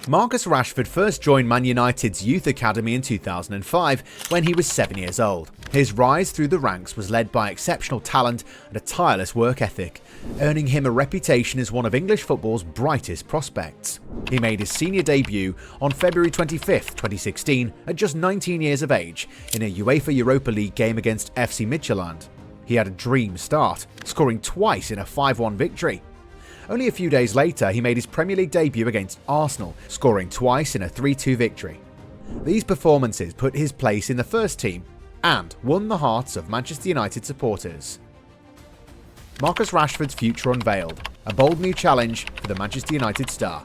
Marcus Rashford first joined Man United's youth academy in 2005 when he was 7 years old. His rise through the ranks was led by exceptional talent and a tireless work ethic, earning him a reputation as one of English football's brightest prospects. He made his senior debut on February 25, 2016 at just 19 years of age in a UEFA Europa League game against FC Midtjylland. He had a dream start, scoring twice in a 5-1 victory. Only a few days later, he made his Premier League debut against Arsenal, scoring twice in a 3-2 victory. These performances put his place in the first team and won the hearts of Manchester United supporters. Marcus Rashford's future unveiled, a bold new challenge for the Manchester United star.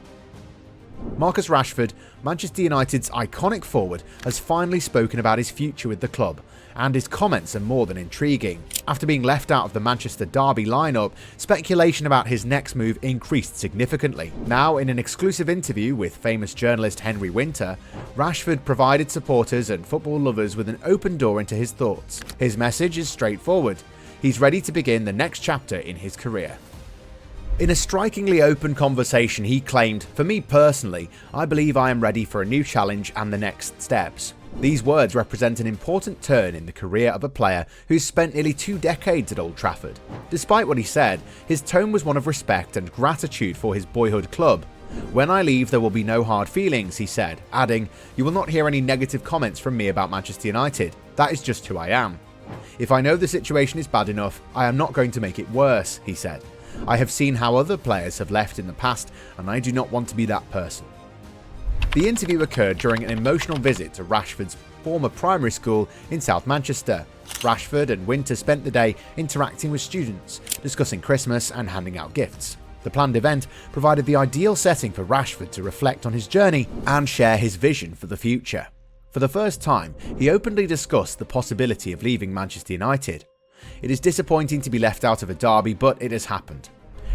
Marcus Rashford, Manchester United's iconic forward, has finally spoken about his future with the club, and his comments are more than intriguing. After being left out of the Manchester derby lineup, speculation about his next move increased significantly. Now, in an exclusive interview with famous journalist Henry Winter, Rashford provided supporters and football lovers with an open door into his thoughts. His message is straightforward. He's ready to begin the next chapter in his career. In a strikingly open conversation, he claimed, "For me personally, I believe I am ready for a new challenge and the next steps." These words represent an important turn in the career of a player who's spent nearly 2 decades at Old Trafford. Despite what he said, his tone was one of respect and gratitude for his boyhood club. "When I leave, there will be no hard feelings," he said, adding, "You will not hear any negative comments from me about Manchester United. That is just who I am. If I know the situation is bad enough, I am not going to make it worse," he said. "I have seen how other players have left in the past, and I do not want to be that person." The interview occurred during an emotional visit to Rashford's former primary school in South Manchester. Rashford and Winter spent the day interacting with students, discussing Christmas and handing out gifts. The planned event provided the ideal setting for Rashford to reflect on his journey and share his vision for the future. For the first time, he openly discussed the possibility of leaving Manchester United. "It is disappointing to be left out of a derby, but it has happened.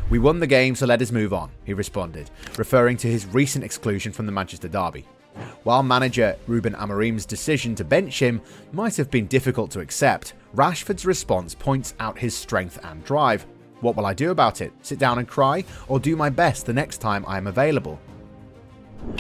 We won the game, so let us move on," he responded, referring to his recent exclusion from the Manchester derby. While manager Ruben Amorim's decision to bench him might have been difficult to accept, Rashford's response points out his strength and drive. "What will I do about it? Sit down and cry, or do my best the next time I am available?"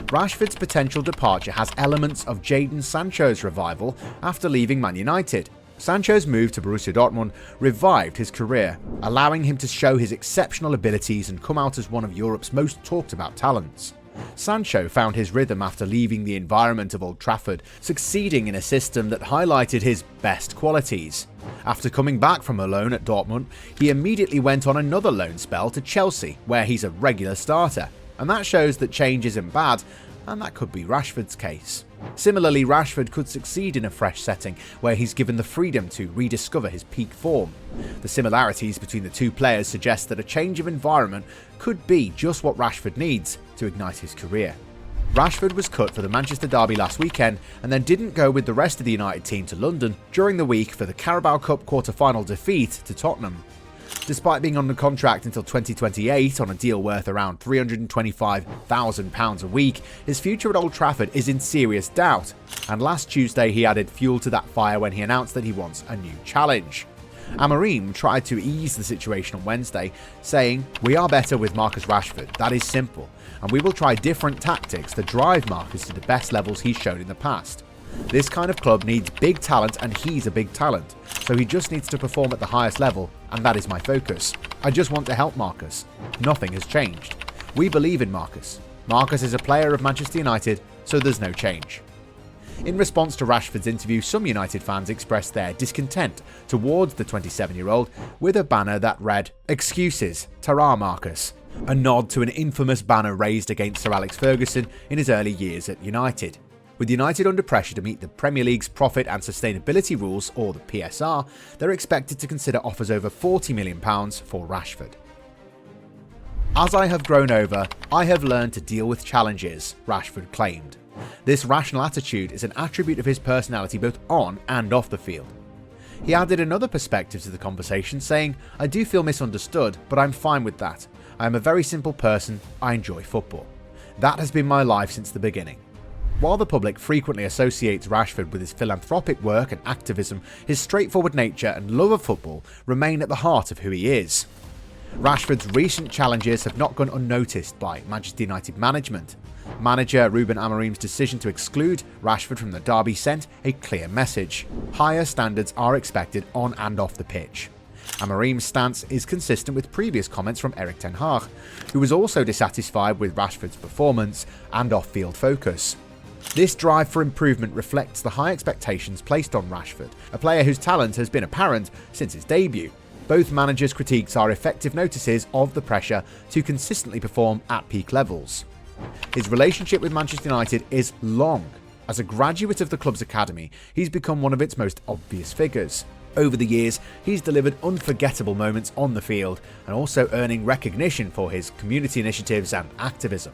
Rashford's potential departure has elements of Jadon Sancho's revival after leaving Man United. Sancho's move to Borussia Dortmund revived his career, allowing him to show his exceptional abilities and come out as one of Europe's most talked about talents. Sancho found his rhythm after leaving the environment of Old Trafford, succeeding in a system that highlighted his best qualities. After coming back from a loan at Dortmund, he immediately went on another loan spell to Chelsea, where he's a regular starter. And that shows that change isn't bad, and that could be Rashford's case. Similarly, Rashford could succeed in a fresh setting where he's given the freedom to rediscover his peak form. The similarities between the two players suggest that a change of environment could be just what Rashford needs to ignite his career. Rashford was cut for the Manchester derby last weekend and then didn't go with the rest of the United team to London during the week for the Carabao Cup quarter-final defeat to Tottenham. Despite being under contract until 2028 on a deal worth around £325,000 a week, his future at Old Trafford is in serious doubt, and last Tuesday he added fuel to that fire when he announced that he wants a new challenge. Amorim tried to ease the situation on Wednesday, saying, "We are better with Marcus Rashford, that is simple, and we will try different tactics to drive Marcus to the best levels he's shown in the past. This kind of club needs big talent and he's a big talent, so he just needs to perform at the highest level, and that is my focus. I just want to help Marcus. Nothing has changed. We believe in Marcus. Marcus is a player of Manchester United, so there's no change." In response to Rashford's interview, some United fans expressed their discontent towards the 27-year-old with a banner that read, "Excuses, ta-ra Marcus," a nod to an infamous banner raised against Sir Alex Ferguson in his early years at United. With United under pressure to meet the Premier League's Profit and Sustainability Rules, or the PSR, they're expected to consider offers over £40 million for Rashford. "As I have grown over, I have learned to deal with challenges," Rashford claimed. This rational attitude is an attribute of his personality both on and off the field. He added another perspective to the conversation, saying, "I do feel misunderstood, but I'm fine with that. I am a very simple person. I enjoy football. That has been my life since the beginning." While the public frequently associates Rashford with his philanthropic work and activism, his straightforward nature and love of football remain at the heart of who he is. Rashford's recent challenges have not gone unnoticed by Manchester United management. Manager Ruben Amorim's decision to exclude Rashford from the derby sent a clear message. Higher standards are expected on and off the pitch. Amorim's stance is consistent with previous comments from Erik ten Hag, who was also dissatisfied with Rashford's performance and off-field focus. This drive for improvement reflects the high expectations placed on Rashford, a player whose talent has been apparent since his debut. Both managers' critiques are effective notices of the pressure to consistently perform at peak levels. His relationship with Manchester United is long. As a graduate of the club's academy, he's become one of its most obvious figures. Over the years, he's delivered unforgettable moments on the field and also earning recognition for his community initiatives and activism.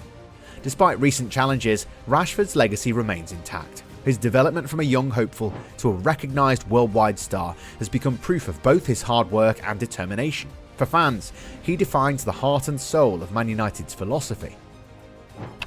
Despite recent challenges, Rashford's legacy remains intact. His development from a young hopeful to a recognised worldwide star has become proof of both his hard work and determination. For fans, he defines the heart and soul of Man United's philosophy.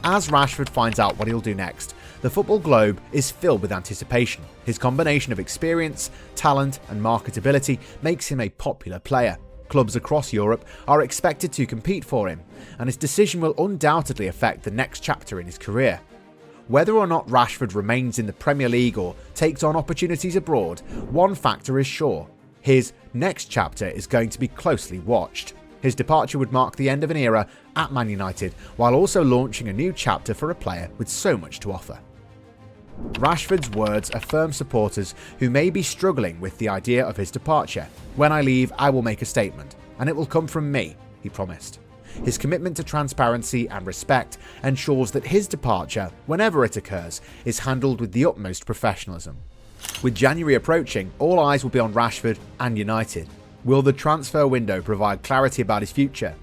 As Rashford finds out what he'll do next, the football globe is filled with anticipation. His combination of experience, talent and marketability makes him a popular player. Clubs across Europe are expected to compete for him, and his decision will undoubtedly affect the next chapter in his career. Whether or not Rashford remains in the Premier League or takes on opportunities abroad, one factor is sure: his next chapter is going to be closely watched. His departure would mark the end of an era at Man United, while also launching a new chapter for a player with so much to offer. Rashford's words affirm supporters who may be struggling with the idea of his departure. "When I leave, I will make a statement, and it will come from me," he promised. His commitment to transparency and respect ensures that his departure, whenever it occurs, is handled with the utmost professionalism. With January approaching, all eyes will be on Rashford and United. Will the transfer window provide clarity about his future?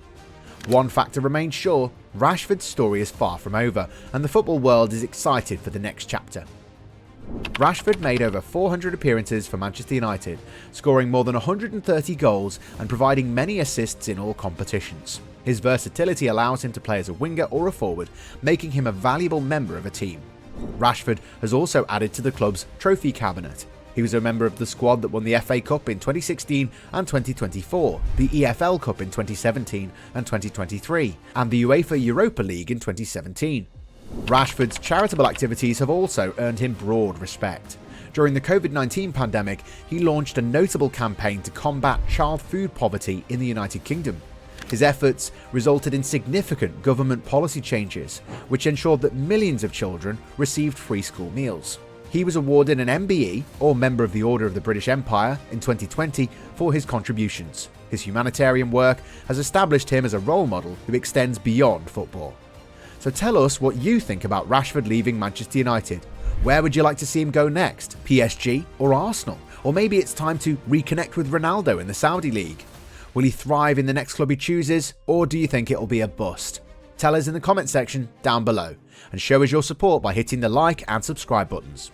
One factor remains sure: Rashford's story is far from over, and the football world is excited for the next chapter. Rashford made over 400 appearances for Manchester United, scoring more than 130 goals and providing many assists in all competitions. His versatility allows him to play as a winger or a forward, making him a valuable member of a team. Rashford has also added to the club's trophy cabinet. He was a member of the squad that won the FA Cup in 2016 and 2024, the EFL Cup in 2017 and 2023, and the UEFA Europa League in 2017. Rashford's charitable activities have also earned him broad respect. During the COVID-19 pandemic, he launched a notable campaign to combat child food poverty in the United Kingdom. His efforts resulted in significant government policy changes, which ensured that millions of children received free school meals. He was awarded an MBE, or Member of the Order of the British Empire, in 2020 for his contributions. His humanitarian work has established him as a role model who extends beyond football. So tell us what you think about Rashford leaving Manchester United. Where would you like to see him go next? PSG or Arsenal? Or maybe it's time to reconnect with Ronaldo in the Saudi League? Will he thrive in the next club he chooses, or do you think it'll be a bust? Tell us in the comment section down below, and show us your support by hitting the like and subscribe buttons.